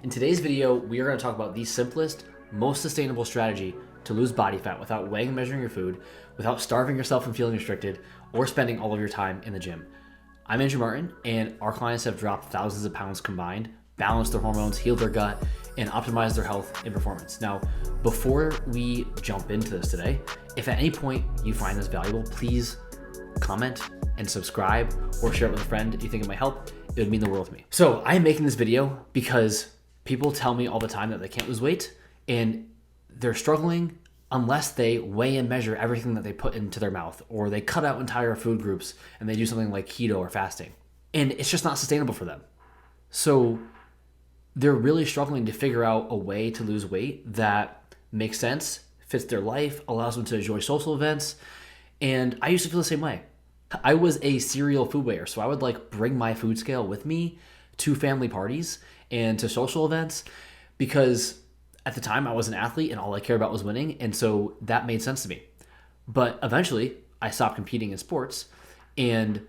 In today's video, we are going to talk about the simplest, most sustainable strategy to lose body fat without weighing and measuring your food, without starving yourself and feeling restricted, or spending all of your time in the gym. I'm Andrew Martin, and our clients have dropped thousands of pounds combined, balanced their hormones, healed their gut, and optimized their health and performance. Now, before we jump into this today, if at any point you find this valuable, please comment and subscribe or share it with a friend if you think it might help. It would mean the world to me. So I am making this video because people tell me all the time that they can't lose weight and they're struggling unless they weigh and measure everything that they put into their mouth, or they cut out entire food groups and they do something like keto or fasting. And it's just not sustainable for them. So they're really struggling to figure out a way to lose weight that makes sense, fits their life, allows them to enjoy social events. And I used to feel the same way. I was a serial food weigher, so I would bring my food scale with me to family parties and to social events because at the time I was an athlete and all I cared about was winning, and so that made sense to me. But eventually I stopped competing in sports and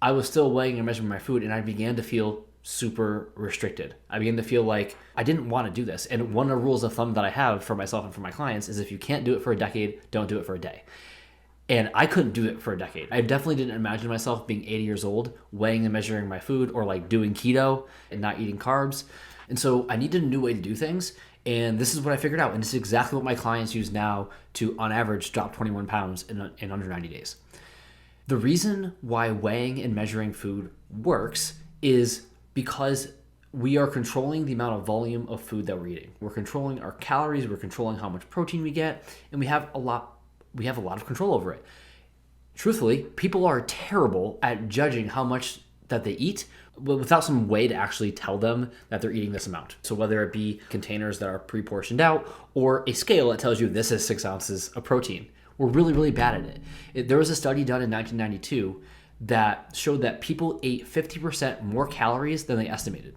I was still weighing and measuring my food, and I began to feel super restricted. I began to feel like I didn't want to do this. And one of the rules of thumb that I have for myself and for my clients is if you can't do it for a decade, don't do it for a day. And I couldn't do it for a decade. I definitely didn't imagine myself being 80 years old, weighing and measuring my food, or doing keto and not eating carbs. And so I needed a new way to do things. And this is what I figured out. And this is exactly what my clients use now to, on average, drop 21 pounds in under 90 days. The reason why weighing and measuring food works is because we are controlling the amount of volume of food that we're eating. We're controlling our calories, we're controlling how much protein we get, and we have a lot of control over it. Truthfully, people are terrible at judging how much that they eat without some way to actually tell them that they're eating this amount. So whether it be containers that are pre-portioned out or a scale that tells you this is 6 ounces of protein, we're really, really bad at it. There was a study done in 1992 that showed that people ate 50% more calories than they estimated.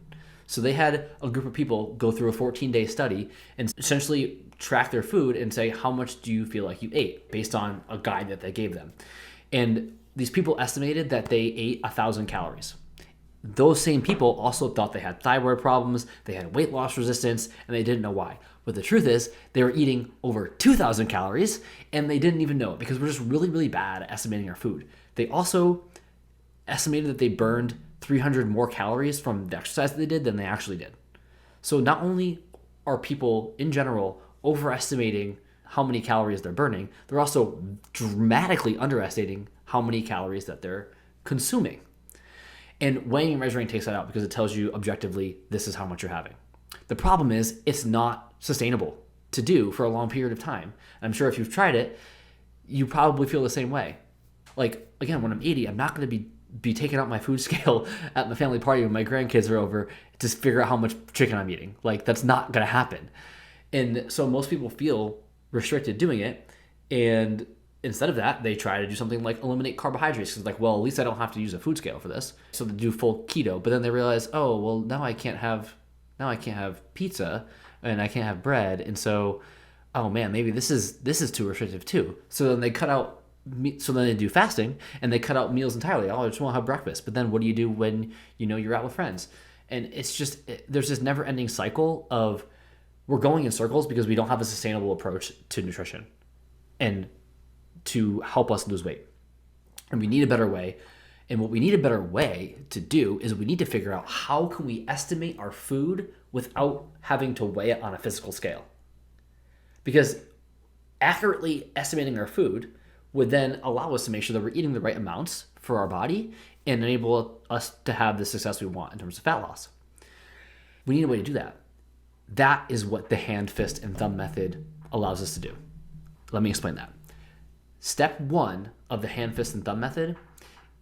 So they had a group of people go through a 14-day study and essentially track their food and say, how much do you feel like you ate based on a guide that they gave them? And these people estimated that they ate 1,000 calories. Those same people also thought they had thyroid problems, they had weight loss resistance, and they didn't know why. But the truth is, they were eating over 2,000 calories and they didn't even know it because we're just really, really bad at estimating our food. They also estimated that they burned 300 more calories from the exercise that they did than they actually did. So not only are people in general overestimating how many calories they're burning, they're also dramatically underestimating how many calories that they're consuming. And weighing and measuring takes that out because it tells you objectively this is how much you're having. The problem is it's not sustainable to do for a long period of time. I'm sure if you've tried it, you probably feel the same way. Again, when I'm 80, I'm not going to be taking out my food scale at my family party when my grandkids are over to figure out how much chicken I'm eating. That's not going to happen. And so most people feel restricted doing it. And instead of that, they try to do something like eliminate carbohydrates. Because at least I don't have to use a food scale for this. So they do full keto. But then they realize, oh, well, now I can't have pizza and I can't have bread. And so, oh man, maybe this is too restrictive too. So then they cut out. So then they do fasting and they cut out meals entirely. Oh, I just want to have breakfast. But then what do you do when you're out with friends? And there's this never-ending cycle of we're going in circles because we don't have a sustainable approach to nutrition and to help us lose weight. And we need a better way. And what we need a better way to do is we need to figure out how can we estimate our food without having to weigh it on a physical scale. Because accurately estimating our food would then allow us to make sure that we're eating the right amounts for our body and enable us to have the success we want in terms of fat loss. We need a way to do that. That is what the hand, fist, and thumb method allows us to do. Let me explain that. Step 1 of the hand, fist, and thumb method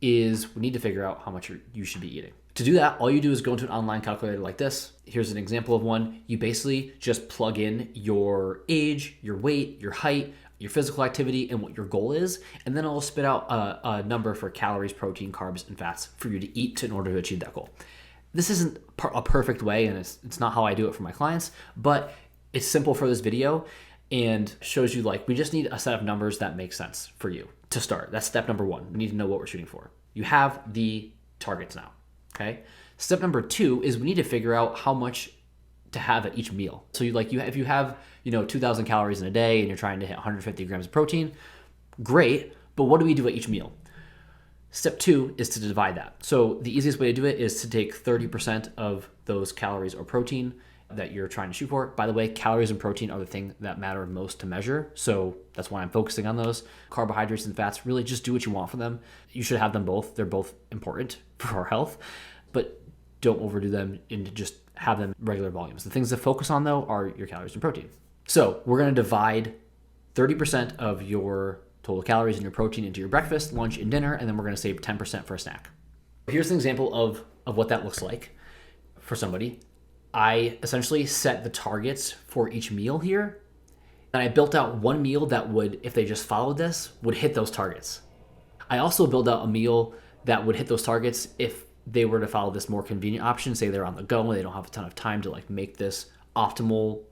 is we need to figure out how much you should be eating. To do that, all you do is go into an online calculator like this. Here's an example of one. You basically just plug in your age, your weight, your height, your physical activity, and what your goal is, and then it'll spit out a number for calories, protein, carbs, and fats for you to eat in order to achieve that goal. This isn't a perfect way, and it's not how I do it for my clients, but it's simple for this video and shows you we just need a set of numbers that make sense for you to start. That's step number 1. We need to know what we're shooting for. You have the targets now, okay? Step number 2 is we need to figure out how much to have at each meal. So if you have 2,000 calories in a day and you're trying to hit 150 grams of protein, great. But what do we do at each meal? Step 2 is to divide that. So the easiest way to do it is to take 30% of those calories or protein that you're trying to shoot for. By the way, calories and protein are the thing that matter most to measure. So that's why I'm focusing on those. Carbohydrates and fats, really just do what you want for them. You should have them both. They're both important for our health, but don't overdo them and just have them regular volumes. The things to focus on though are your calories and protein. So we're going to divide 30% of your total calories and your protein into your breakfast, lunch, and dinner, and then we're going to save 10% for a snack. Here's an example of what that looks like for somebody. I essentially set the targets for each meal here, and I built out one meal that would, if they just followed this, would hit those targets. I also built out a meal that would hit those targets if they were to follow this more convenient option. Say they're on the go and they don't have a ton of time to make this optimal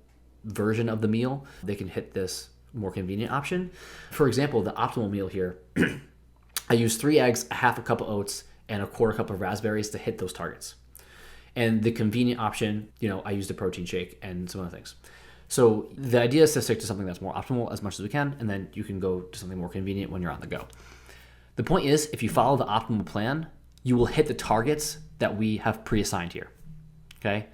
version of the meal. They can hit this more convenient option. For example, the optimal meal here, I use 3 eggs, a half a cup of oats, and a quarter cup of raspberries to hit those targets. And the convenient option, I used a protein shake and some other things. So the idea is to stick to something that's more optimal as much as we can, and then you can go to something more convenient when you're on the go. The point is, if you follow the optimal plan, you will hit the targets that we have pre-assigned here, okay?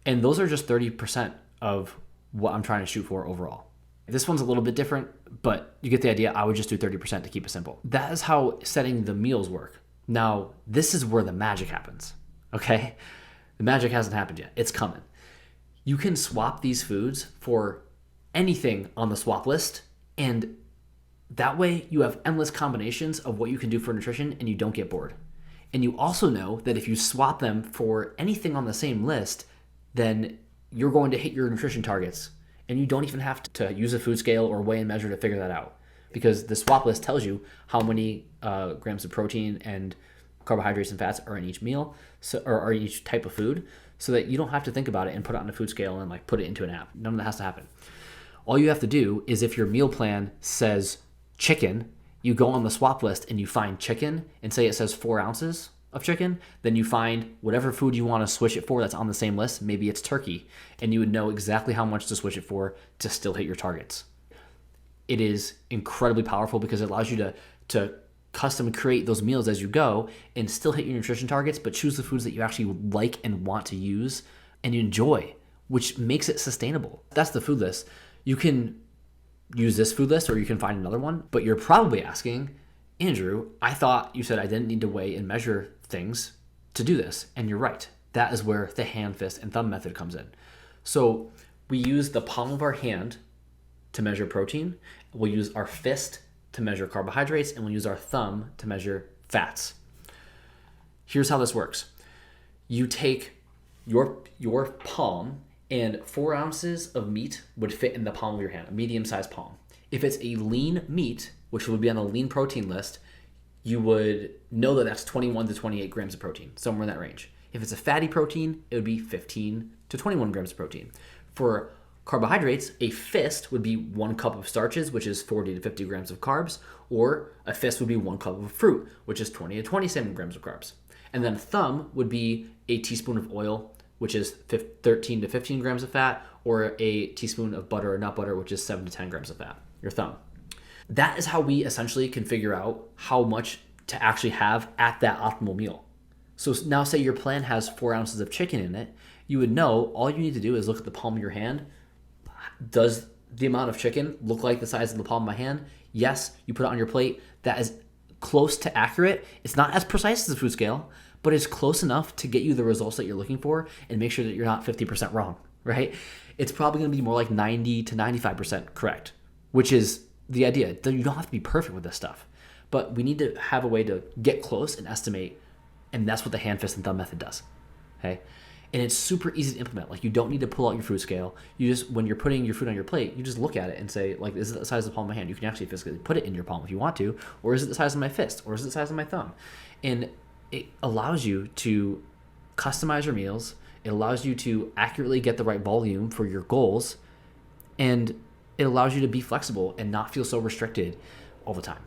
And those are just 30% of what I'm trying to shoot for overall. This one's a little bit different, but you get the idea. I would just do 30% to keep it simple. That is how setting the meals work. Now, this is where the magic happens, okay? The magic hasn't happened yet. It's coming. You can swap these foods for anything on the swap list, and that way you have endless combinations of what you can do for nutrition and you don't get bored. And you also know that if you swap them for anything on the same list, then you're going to hit your nutrition targets. And you don't even have to use a food scale or weigh and measure to figure that out, because the swap list tells you how many grams of protein and carbohydrates and fats are in each meal, or each type of food, so that you don't have to think about it and put it on a food scale and put it into an app. None of that has to happen. All you have to do is, if your meal plan says chicken, you go on the swap list and you find chicken, and say it says 4 ounces of chicken, then you find whatever food you want to switch it for that's on the same list. Maybe it's turkey, and you would know exactly how much to switch it for to still hit your targets. It is incredibly powerful because it allows you to custom create those meals as you go and still hit your nutrition targets, but choose the foods that you actually like and want to use and enjoy, which makes it sustainable. That's the food list. You can use this food list or you can find another one, but you're probably asking, Andrew, I thought you said I didn't need to weigh and measure things to do this. And you're right. That is where the hand, fist, and thumb method comes in. So we use the palm of our hand to measure protein. We'll use our fist to measure carbohydrates, and we'll use our thumb to measure fats. Here's how this works. You take your palm, and 4 ounces of meat would fit in the palm of your hand, a medium-sized palm. If it's a lean meat, which would be on the lean protein list, you would know that that's 21 to 28 grams of protein, somewhere in that range. If it's a fatty protein, it would be 15 to 21 grams of protein. For carbohydrates, a fist would be 1 cup of starches, which is 40 to 50 grams of carbs, or a fist would be 1 cup of fruit, which is 20 to 27 grams of carbs. And then a thumb would be a teaspoon of oil, which is 13 to 15 grams of fat, or a teaspoon of butter or nut butter, which is 7 to 10 grams of fat, your thumb. That is how we essentially can figure out how much to actually have at that optimal meal. So now say your plan has 4 ounces of chicken in it, you would know all you need to do is look at the palm of your hand. Does the amount of chicken look like the size of the palm of my hand? Yes, you put it on your plate. That is close to accurate. It's not as precise as the food scale, but it's close enough to get you the results that you're looking for and make sure that you're not 50% wrong, right? It's probably going to be more like 90 to 95% correct, which is the idea. You don't have to be perfect with this stuff, but we need to have a way to get close and estimate, and that's what the hand, fist, and thumb method does, okay? And it's super easy to implement. Like, you don't need to pull out your food scale. You just, when you're putting your food on your plate, you just look at it and say, like, is it the size of the palm of my hand? You can actually physically put it in your palm if you want to, or is it the size of my fist, or is it the size of my thumb? And it allows you to customize your meals. It allows you to accurately get the right volume for your goals, and it allows you to be flexible and not feel so restricted all the time.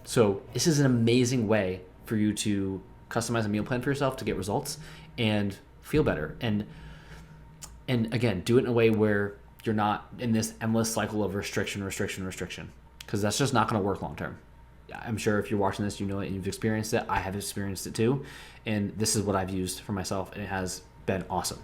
So this is an amazing way for you to customize a meal plan for yourself to get results and feel better. And And again, do it in a way where you're not in this endless cycle of restriction, because that's just not going to work long term. I'm sure if you're watching this, you know it and you've experienced it. I have experienced it too. And this is what I've used for myself, and it has been awesome.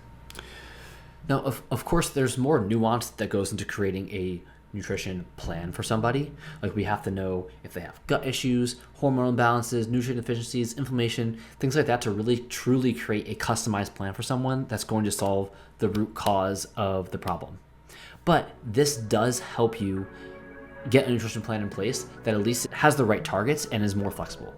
Now, of course, there's more nuance that goes into creating a nutrition plan for somebody. Like, we have to know if they have gut issues, hormone imbalances, nutrient deficiencies, inflammation, things like that, to really truly create a customized plan for someone that's going to solve the root cause of the problem. But this does help you get a nutrition plan in place that at least has the right targets and is more flexible.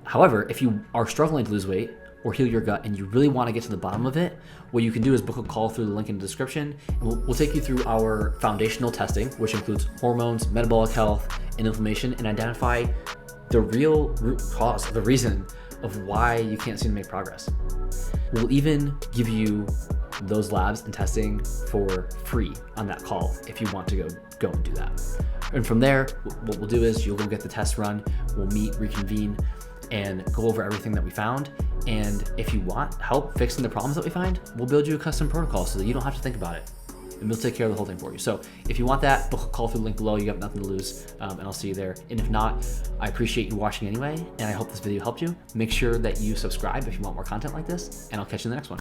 However, if you are struggling to lose weight or heal your gut and you really want to get to the bottom of it, what you can do is book a call through the link in the description. And we'll take you through our foundational testing, which includes hormones, metabolic health, and inflammation, and identify the real root cause, the reason of why you can't seem to make progress. We'll even give you those labs and testing for free on that call if you want to go and do that. And from there, what we'll do is you'll go get the test run, we'll meet, reconvene, and go over everything that we found. And if you want help fixing the problems that we find, we'll build you a custom protocol so that you don't have to think about it. And we'll take care of the whole thing for you. So if you want that, book a call through the link below. You have nothing to lose, and I'll see you there. And if not, I appreciate you watching anyway, and I hope this video helped you. Make sure that you subscribe if you want more content like this, and I'll catch you in the next one.